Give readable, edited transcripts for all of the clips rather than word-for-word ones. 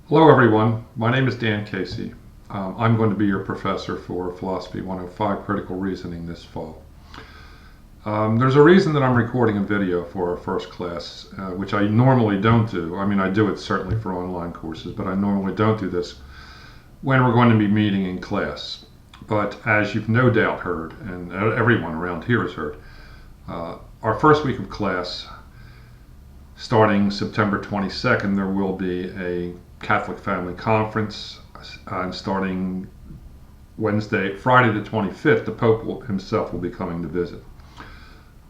Hello everyone, my name is Dan Casey. I'm going to be your professor for Philosophy 105 Critical Reasoning this fall. There's a reason that I'm recording a video for our first class, which I normally don't do. I mean, I do it certainly for online courses, but I normally don't do this when we're going to be meeting in class. But as you've no doubt heard, and everyone around here has heard, our first week of class, starting September 22nd, there will be a Catholic Family Conference, and starting Friday the 25th, the Pope himself will be coming to visit.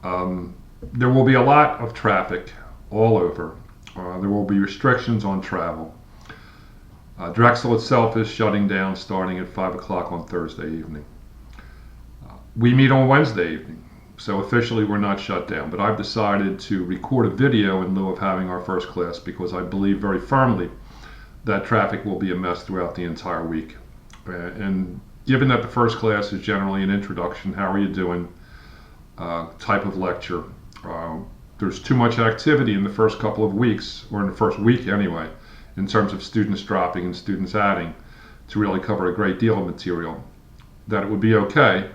There will be a lot of traffic all over. There will be restrictions on travel. Drexel itself is shutting down starting at 5 o'clock on Thursday evening. We meet on Wednesday evening, so officially we're not shut down, but I've decided to record a video in lieu of having our first class because I believe very firmly that traffic will be a mess throughout the entire week. And given that the first class is generally an introduction, how are you doing type of lecture, there's too much activity in the first couple of weeks, or in the first week anyway, in terms of students dropping and students adding to really cover a great deal of material, that it would be okay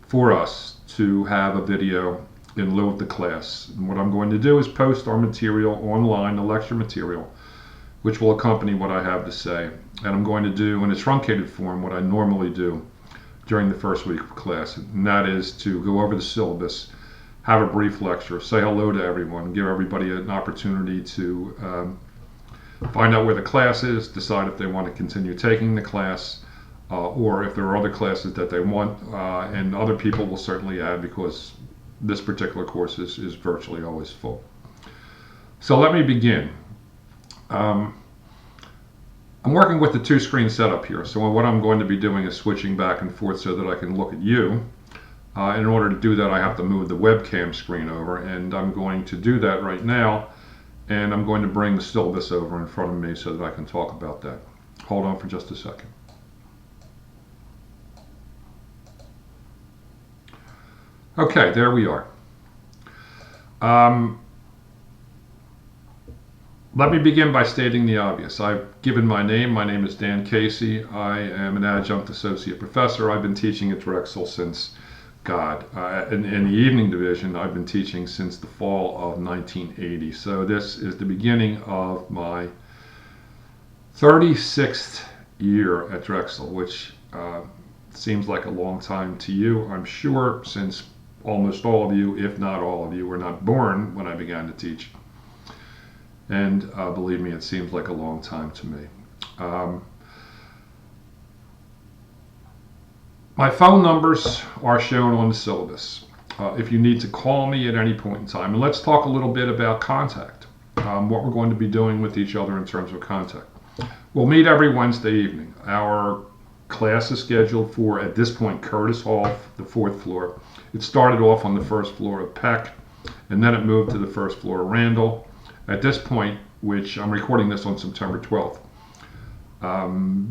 for us to have a video in lieu of the class. And what I'm going to do is post our material online, the lecture material, which will accompany what I have to say. And I'm going to do in a truncated form what I normally do during the first week of class, and that is to go over the syllabus, have a brief lecture, say hello to everyone, give everybody an opportunity to find out where the class is, decide if they want to continue taking the class, or if there are other classes that they want, and other people will certainly add because this particular course is virtually always full. So let me begin. I'm working with the two-screen setup here, so what I'm going to be doing is switching back and forth so that I can look at you. In order to do that, I have to move the webcam screen over, and I'm going to do that right now, and I'm going to bring the syllabus over in front of me so that I can talk about that. Hold on for just a second. Okay, there we are. Let me begin by stating the obvious. I've given my name. My name is Dan Casey. I am an adjunct associate professor. I've been teaching at Drexel since, in the evening division, I've been teaching since the fall of 1980. So this is the beginning of my 36th year at Drexel, which seems like a long time to you, I'm sure, since almost all of you, if not all of you, were not born when I began to teach. And believe me, it seems like a long time to me. My phone numbers are shown on the syllabus if you need to call me at any point in time. And let's talk a little bit about contact, what we're going to be doing with each other in terms of contact. We'll meet every Wednesday evening. Our class is scheduled for, at this point, Curtis Hall, the 4th floor. It started off on the 1st floor of Peck, and then it moved to the 1st floor of Randall. At this point, which I'm recording this on September 12th,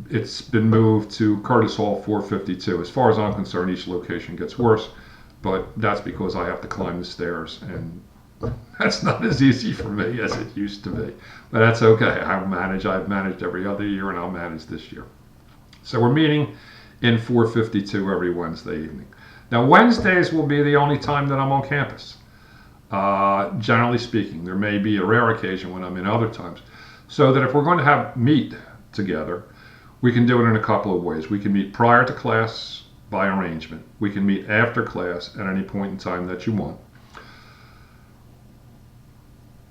it's been moved to Curtis Hall 452. As far as I'm concerned, each location gets worse, but that's because I have to climb the stairs, and that's not as easy for me as it used to be. But that's okay. I've managed every other year, and I'll manage this year. So we're meeting in 452 every Wednesday evening. Now, Wednesdays will be the only time that I'm on campus. Generally speaking, there may be a rare occasion when I'm in other times. So that if we're going to meet together, we can do it in a couple of ways. We can meet prior to class by arrangement. We can meet after class at any point in time that you want.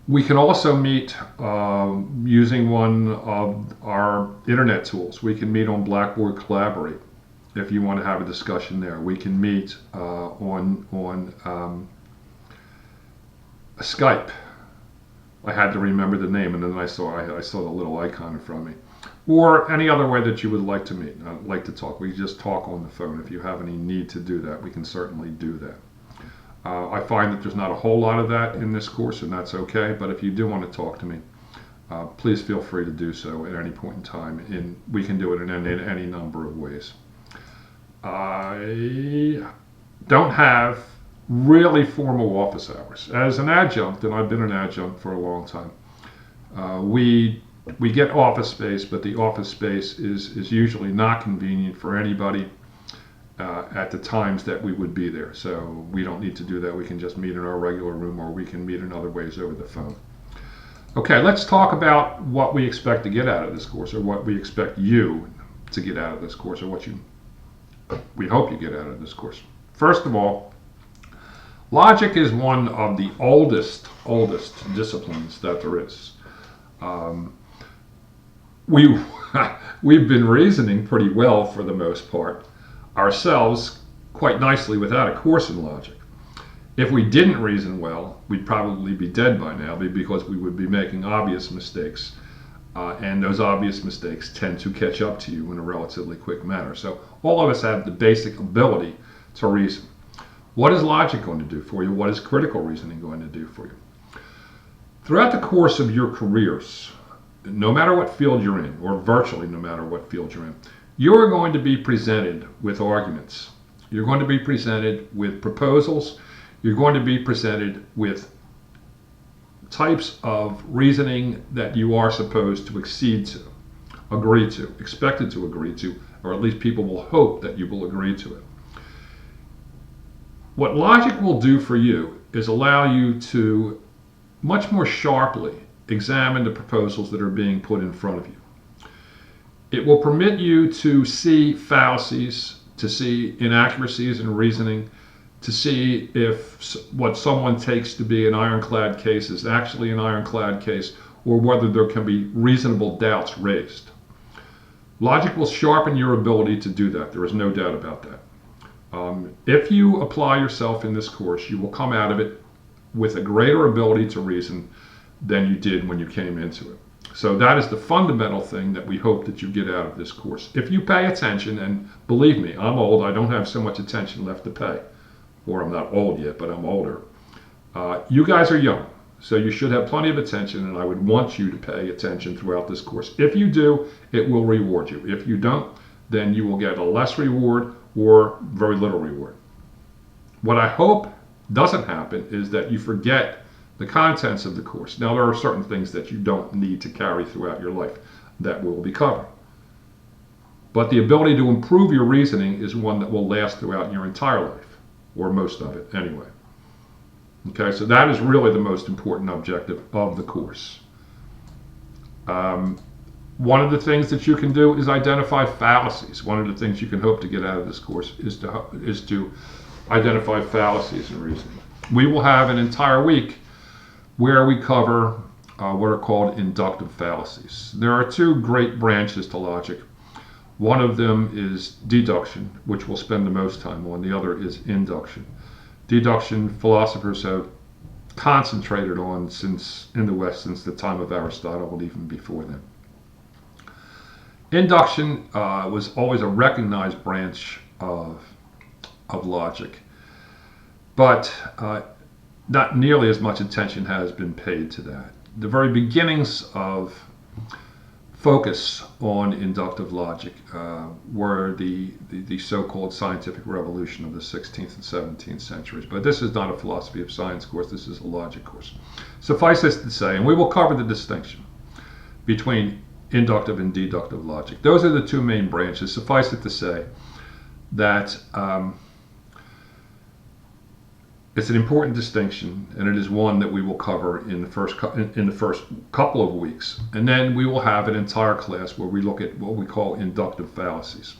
We can also meet using one of our internet tools. We can meet on Blackboard Collaborate if you want to have a discussion there. We can meet on Skype. I had to remember the name, and then I saw the little icon in front of me. Or any other way that you would like to meet, like to talk. We just talk on the phone. If you have any need to do that, we can certainly do that. I find that there's not a whole lot of that in this course, and that's okay. But if you do want to talk to me, please feel free to do so at any point in time. And we can do it in any number of ways. I don't have really formal office hours. As an adjunct, and I've been an adjunct for a long time, we We get office space, but the office space is usually not convenient for anybody at the times that we would be there. So we don't need to do that. We can just meet in our regular room, or we can meet in other ways over the phone. Okay, let's talk about what we expect to get out of this course, or what we expect you to get out of this course, or what we hope you get out of this course. First of all, logic is one of the oldest disciplines that there is. We've been reasoning pretty well for the most part ourselves, quite nicely, without a course in logic. If we didn't reason well, we'd probably be dead by now, because we would be making obvious mistakes, and those obvious mistakes tend to catch up to you in a relatively quick manner. So all of us have the basic ability to reason. What is logic going to do for you? What is critical reasoning going to do for you? Throughout the course of your careers, no matter what field you're in, or virtually no matter what field you're in, you're going to be presented with arguments. You're going to be presented with proposals. You're going to be presented with types of reasoning that you are supposed to accede to, agree to, expected to agree to, or at least people will hope that you will agree to it. What logic will do for you is allow you to much more sharply examine the proposals that are being put in front of you. It will permit you to see fallacies, to see inaccuracies in reasoning, to see if what someone takes to be an ironclad case is actually an ironclad case, or whether there can be reasonable doubts raised. Logic will sharpen your ability to do that. There is no doubt about that. If you apply yourself in this course, you will come out of it with a greater ability to reason than you did when you came into it. So that is the fundamental thing that we hope that you get out of this course. If you pay attention, and believe me, I'm old, I don't have so much attention left to pay. Or I'm not old yet, but I'm older. You guys are young, so you should have plenty of attention, and I would want you to pay attention throughout this course. If you do, it will reward you. If you don't, then you will get a less reward or very little reward. What I hope doesn't happen is that you forget the contents of the course. Now, there are certain things that you don't need to carry throughout your life that we'll be covering. But the ability to improve your reasoning is one that will last throughout your entire life, or most of it anyway. Okay, so that is really the most important objective of the course. One of the things that you can do is identify fallacies. One of the things you can hope to get out of this course is to identify fallacies in reasoning. We will have an entire week where we cover what are called inductive fallacies. There are two great branches to logic. One of them is deduction, which we'll spend the most time on. The other is induction. Deduction, philosophers have concentrated on in the West since the time of Aristotle, and even before then. Induction was always a recognized branch of logic, but not nearly as much attention has been paid to that. The very beginnings of focus on inductive logic were the so-called scientific revolution of the 16th and 17th centuries. But this is not a philosophy of science course, this is a logic course. Suffice this to say, and we will cover the distinction between inductive and deductive logic. Those are the two main branches. Suffice it to say that it's an important distinction, and it is one that we will cover in the first couple of weeks. And then we will have an entire class where we look at what we call inductive fallacies.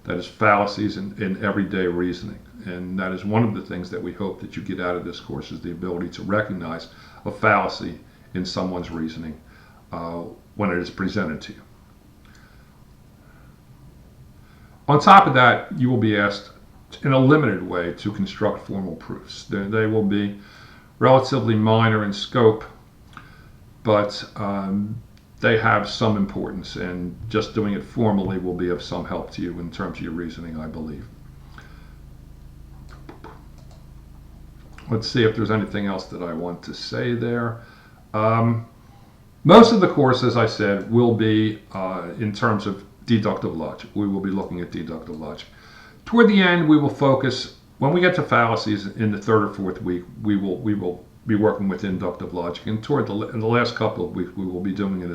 That is fallacies in everyday reasoning. And that is one of the things that we hope that you get out of this course, is the ability to recognize a fallacy in someone's reasoning when it is presented to you. On top of that, you will be asked in a limited way to construct formal proofs. They will be relatively minor in scope, but they have some importance, and just doing it formally will be of some help to you in terms of your reasoning, I believe. Let's see if there's anything else that I want to say there. Most of the course, as I said, will be in terms of deductive logic. We will be looking at deductive logic. Toward the end, we will focus, when we get to fallacies in the third or fourth week, we will be working with inductive logic. And toward in the last couple of weeks, we will be doing it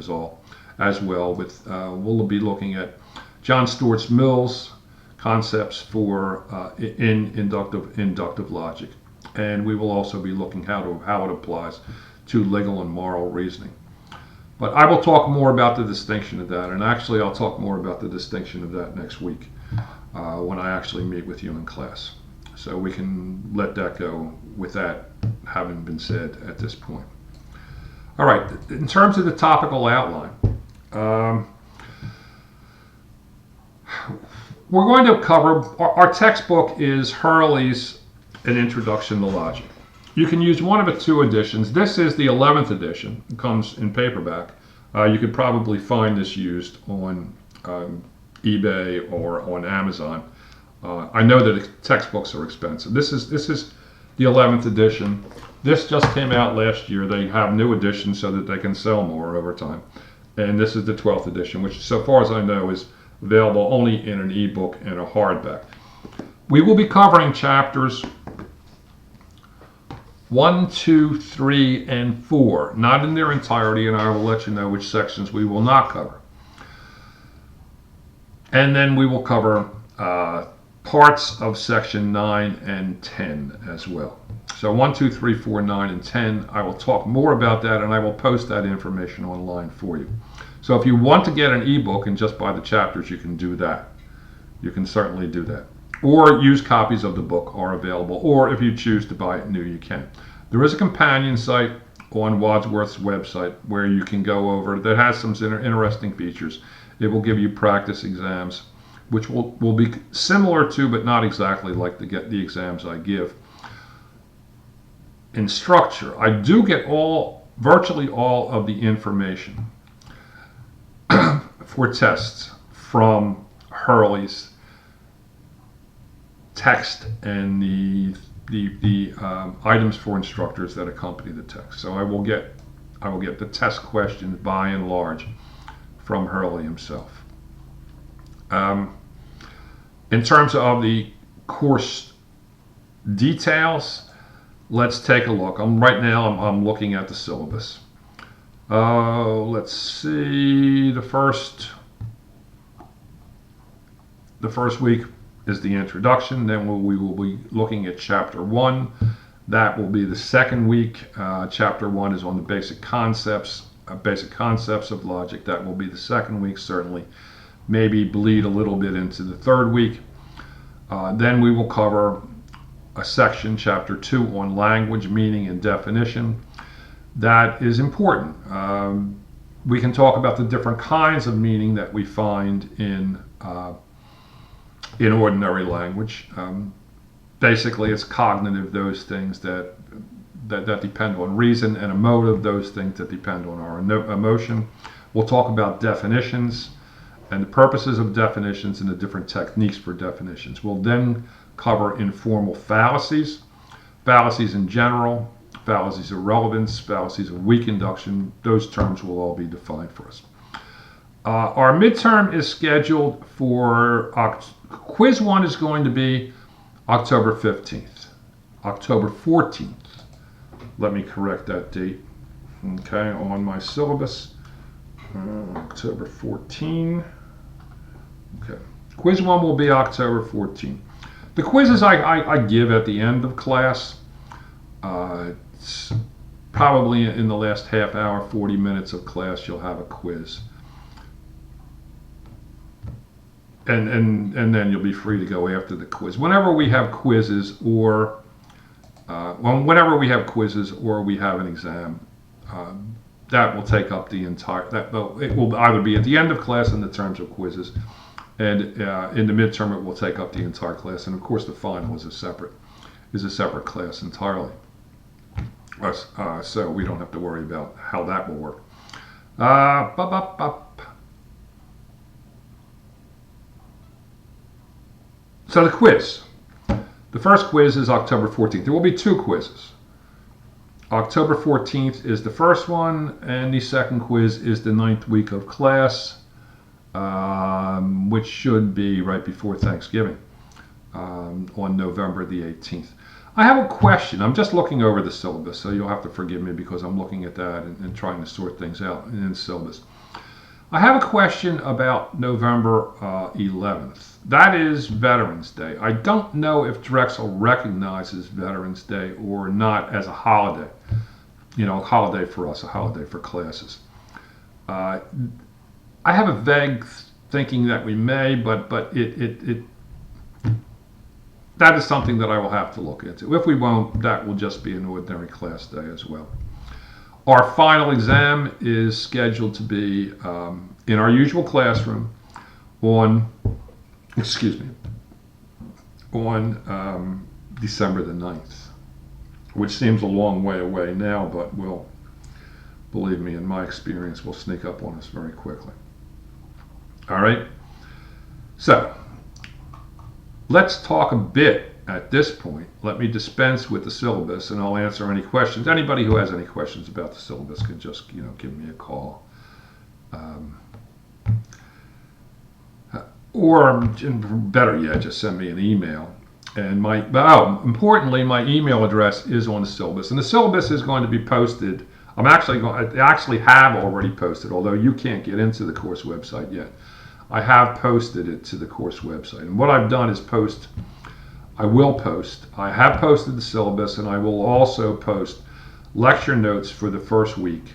as well. We'll be looking at John Stuart Mill's concepts for in inductive logic, and we will also be looking how it applies to legal and moral reasoning. But I will talk more about the distinction of that, and actually I'll talk more about the distinction of that next week when I actually meet with you in class. So we can let that go with that having been said at this point. All right, in terms of the topical outline, we're going to cover, our textbook is Hurley's An Introduction to Logic. You can use one of the two editions. This is the 11th edition. It comes in paperback. You could probably find this used on eBay or on Amazon. I know that textbooks are expensive. This is the 11th edition. This just came out last year. They have new editions so that they can sell more over time. And this is the 12th edition, which so far as I know is available only in an ebook and a hardback. We will be covering chapters 1, 2, 3, and 4, not in their entirety, and I will let you know which sections we will not cover. And then we will cover parts of section 9 and 10 as well. So 1, 2, 3, 4, 9, and 10, I will talk more about that, and I will post that information online for you. So if you want to get an ebook and just buy the chapters, you can do that. You can certainly do that. Or used copies of the book are available, or if you choose to buy it new, you can. There is a companion site on Wadsworth's website where you can go over that has some interesting features. It will give you practice exams, which will be similar to, but not exactly like the exams I give. In structure, I do get virtually all of the information for tests from Hurley's text and the items for instructors that accompany the text. So I will get the test questions by and large from Hurley himself. In terms of the course details, let's take a look. Right now I'm looking at the syllabus. Let's see. The first week is the introduction. Then we will be looking at chapter 1. That will be the second week. Chapter 1 is on the basic concepts of logic. That will be the second week, certainly. Maybe bleed a little bit into the third week. Then we will cover a section, chapter 2, on language, meaning, and definition. That is important. We can talk about the different kinds of meaning that we find in ordinary language. Basically, it's cognitive, those things that depend on reason, and emotive, those things that depend on our emotion. We'll talk about definitions and the purposes of definitions and the different techniques for definitions. We'll then cover informal fallacies, fallacies in general, fallacies of relevance, fallacies of weak induction. Those terms will all be defined for us. Our midterm is scheduled for, quiz 1 is going to be October 15th. October 14th. Let me correct that date. Okay, on my syllabus. October 14. Okay. Quiz 1 will be October 14. The quizzes I give at the end of class, it's probably in the last half hour, 40 minutes of class, you'll have a quiz. And then you'll be free to go after the quiz. Whenever we have quizzes or we have an exam, that will take up the entire, it will either be at the end of class in the terms of quizzes, and in the midterm it will take up the entire class, and of course the final is a separate class entirely. So we don't have to worry about how that will work. So the quiz. The first quiz is October 14th. There will be 2 quizzes. October 14th is the first one, and the second quiz is the 9th week of class, which should be right before Thanksgiving, on November the 18th. I have a question. I'm just looking over the syllabus, so you'll have to forgive me because I'm looking at that and trying to sort things out in the syllabus. I have a question about November 11th. That is Veterans Day. I don't know if Drexel recognizes Veterans Day or not as a holiday. You know, a holiday for us, a holiday for classes. Uh, I have a vague thinking that we may, but that is something that I will have to look into. If we won't, that will just be an ordinary class day as well. Our final exam is scheduled to be in our usual classroom on, excuse me, on December the 9th, which seems a long way away now, but will, believe me, in my experience, will sneak up on us very quickly. All right, so let's talk a bit at this point. Let me dispense with the syllabus and I'll answer any questions. Anybody who has any questions about the syllabus can just, give me a call. Or better yet, just send me an email. And importantly, my email address is on the syllabus. And the syllabus is going to be posted. I actually have already posted, although you can't get into the course website yet. I have posted it to the course website. And what I've done is I have posted the syllabus, and I will also post lecture notes for the first week,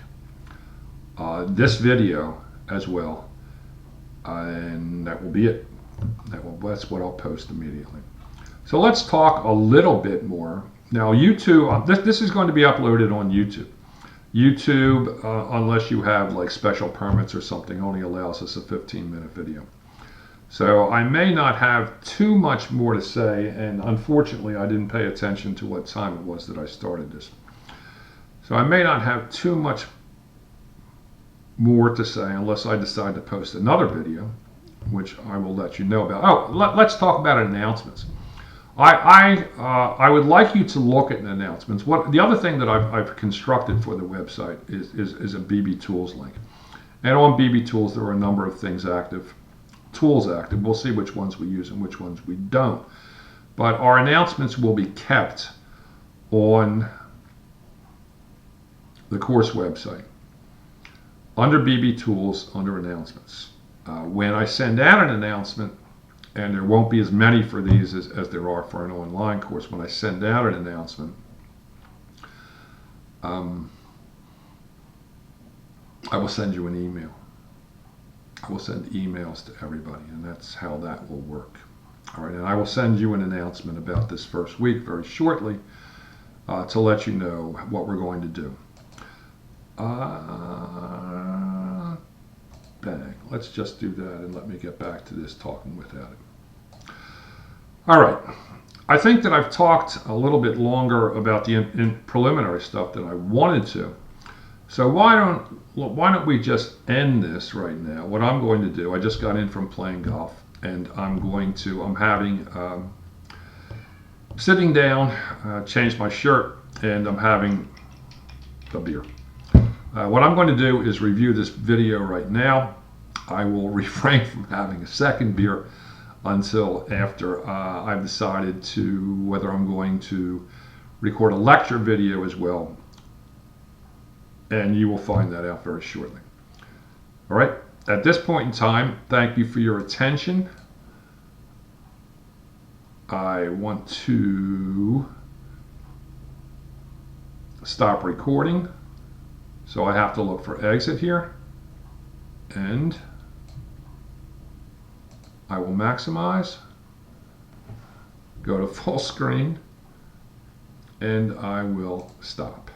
this video as well, and that will be it. That's what I'll post immediately. So let's talk a little bit more. Now YouTube, this is going to be uploaded on YouTube. YouTube, unless you have like special permits or something, only allows us a 15-minute video. So I may not have too much more to say, and unfortunately I didn't pay attention to what time it was that I started this. So I may not have too much more to say unless I decide to post another video, which I will let you know about. Oh, let's talk about announcements. I would like you to look at announcements. The other thing that I've constructed for the website is a BB Tools link. And on BB Tools there are a number of things active. Tools active. We'll see which ones we use and which ones we don't. But our announcements will be kept on the course website under BB Tools, under announcements. When I send out an announcement, and there won't be as many for these as there are for an online course, when I send out an announcement, I will send you an email. I will send emails to everybody, and that's how that will work. All right, and I will send you an announcement about this first week very shortly to let you know what we're going to do. Bang. Let's just do that and let me get back to this talking without it. All right. I think that I've talked a little bit longer about the preliminary stuff than I wanted to. So why don't we just end this right now? What I'm going to do, I just got in from playing golf, and I'm having sitting down, changed my shirt, and I'm having a beer. What I'm going to do is review this video right now. I will refrain from having a second beer until after I've decided whether I'm going to record a lecture video as well. And you will find that out very shortly. All right. At this point in time, thank you for your attention. I want to stop recording. So I have to look for exit here, and I will maximize, go to full screen, and I will stop.